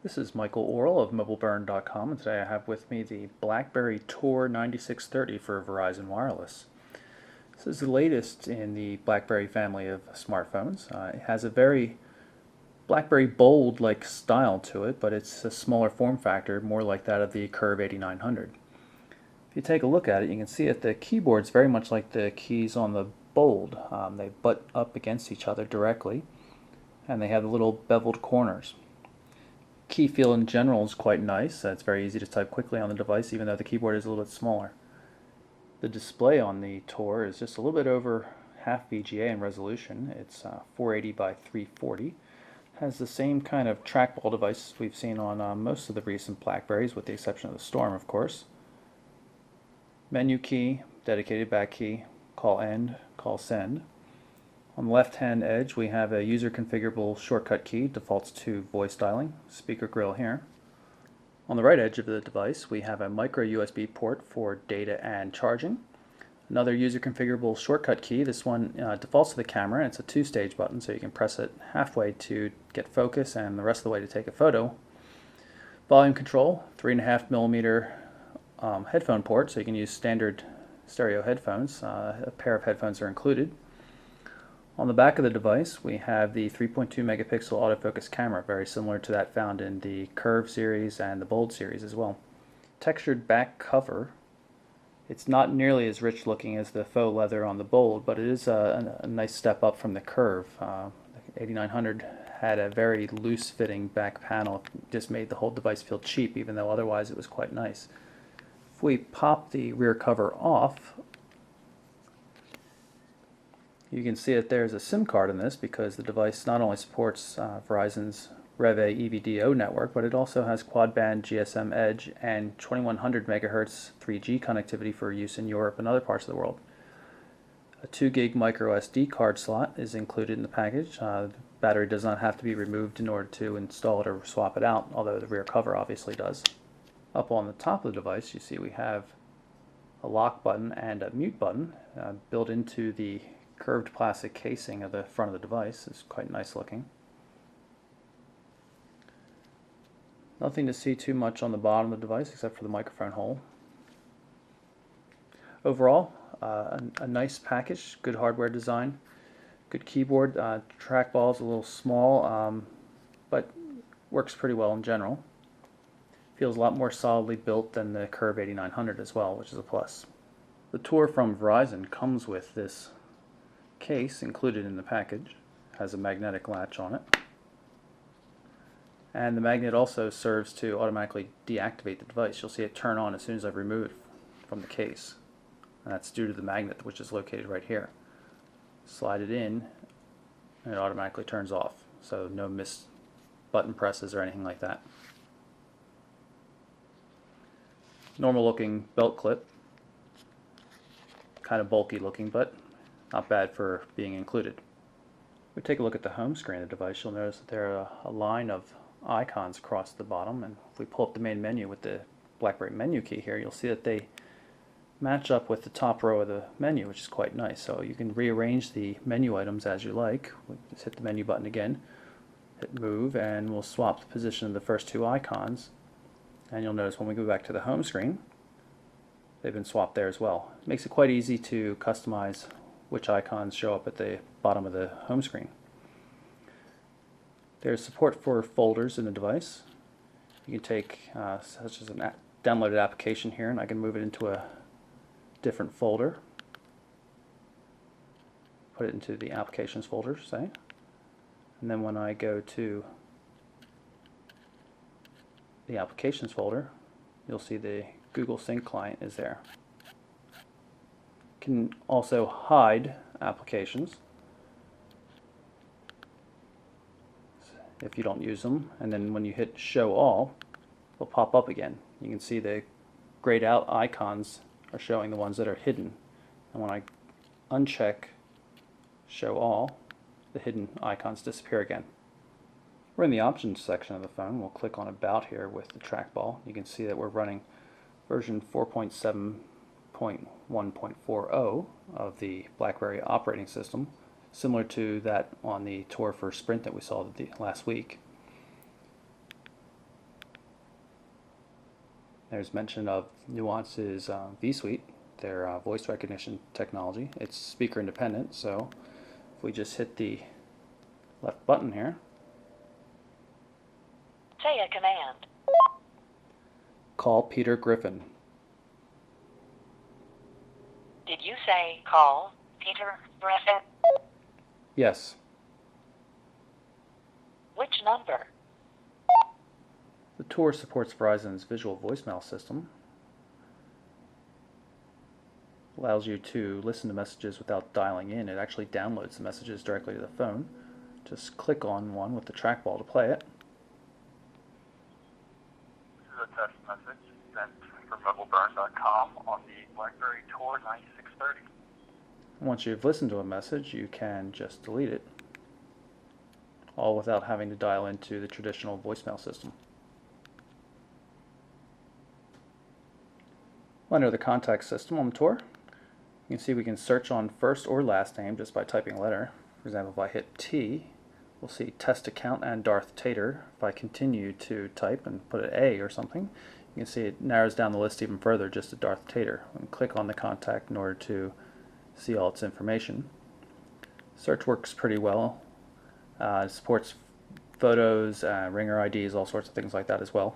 This is Michael Orrell of MobileBurn.com, and today I have with me the BlackBerry Tour 9630 for Verizon Wireless. This is the latest in the BlackBerry family of smartphones. It has a very BlackBerry Bold-like style to it, but it's a smaller form factor, more like that of the Curve 8900. If you take a look at it, you can see that the keyboard's very much like the keys on the Bold. They butt up against each other directly, and they have the little beveled corners. Key feel in general is quite nice. It's very easy to type quickly on the device, even though the keyboard is a little bit smaller. The display on the Tour is just a little bit over half VGA in resolution. It's 480 by 340. Has the same kind of trackball device we've seen on most of the recent BlackBerries, with the exception of the Storm, of course. Menu key, dedicated back key, call end, call send. On the left-hand edge, we have a user-configurable shortcut key, defaults to voice dialing, speaker grill here. On the right edge of the device, we have a micro USB port for data and charging. Another user-configurable shortcut key. This one defaults to the camera. It's a two-stage button, so you can press it halfway to get focus and the rest of the way to take a photo. Volume control, 3.5mm headphone port, so you can use standard stereo headphones. A pair of headphones are included. On the back of the device, we have the 3.2 megapixel autofocus camera, very similar to that found in the Curve series and the Bold series as well. Textured back cover. It's not nearly as rich looking as the faux leather on the Bold, but it is a nice step up from the Curve. The 8900 had a very loose fitting back panel, just made the whole device feel cheap, even though otherwise it was quite nice. If we pop the rear cover off, you can see that there's a SIM card in this, because the device not only supports Verizon's Rev A EVDO network, but it also has quad-band GSM Edge and 2100 MHz 3G connectivity for use in Europe and other parts of the world. A 2 gig micro SD card slot is included in the package. The battery does not have to be removed in order to install it or swap it out, although the rear cover obviously does. Up on the top of the device, you see we have a lock button and a mute button built into the curved plastic casing of the front of the device. Is quite nice looking. Nothing to see too much on the bottom of the device except for the microphone hole. Overall, a nice package, good hardware design, good keyboard. Trackball is a little small, but works pretty well in general. Feels a lot more solidly built than the Curve 8900 as well, which is a plus. The Tour from Verizon comes with this case included in the package. Has a magnetic latch on it, and the magnet also serves to automatically deactivate the device. You'll see it turn on as soon as I remove it from the case, and that's due to the magnet, which is located right here. Slide it in and it automatically turns off, so no missed button presses or anything like that. Normal looking belt clip, kind of bulky looking, but not bad for being included. If we take a look at the home screen of the device, you'll notice that there are a line of icons across the bottom, and if we pull up the main menu with the BlackBerry menu key here, you'll see that they match up with the top row of the menu, which is quite nice. So you can rearrange the menu items as you like. We just hit the menu button again, hit move, and we'll swap the position of the first two icons, and you'll notice when we go back to the home screen, they've been swapped there as well. It makes it quite easy to customize which icons show up at the bottom of the home screen. There's support for folders in the device. You can take such as a downloaded application here, and I can move it into a different folder. Put it into the applications folder, say. And then when I go to the applications folder, you'll see the Google Sync client is there. Can also hide applications if you don't use them, and then when you hit show all, they'll pop up again. You can see the grayed out icons are showing the ones that are hidden, and when I uncheck show all, the hidden icons disappear again. We're in the options section of the phone. We'll click on about here with the trackball. You can see that we're running version 4.7.1.40 of the BlackBerry operating system, similar to that on the Tour for Sprint that we saw last week. There's mention of Nuance's V Suite, their voice recognition technology. It's speaker independent, so if we just hit the left button here, say a command. call Peter Griffin. Did you say call Peter Griffin? Yes. Which number? The Tour supports Verizon's visual voicemail system. Allows you to listen to messages without dialing in. It actually downloads the messages directly to the phone. Just click on one with the trackball to play it. This is a test message sent from MobileBurn.com on the BlackBerry Tour 9630. Once you've listened to a message, you can just delete it, all without having to dial into the traditional voicemail system. Under the contact system on the Tour, you can see we can search on first or last name just by typing a letter. For example, if I hit T, we'll see test account and Darth Tater. If I continue to type and put an A or something, you can see it narrows down the list even further just to Darth Tater. And click on the contact in order to see all its information. Search works pretty well. It supports photos, ringer IDs, all sorts of things like that as well.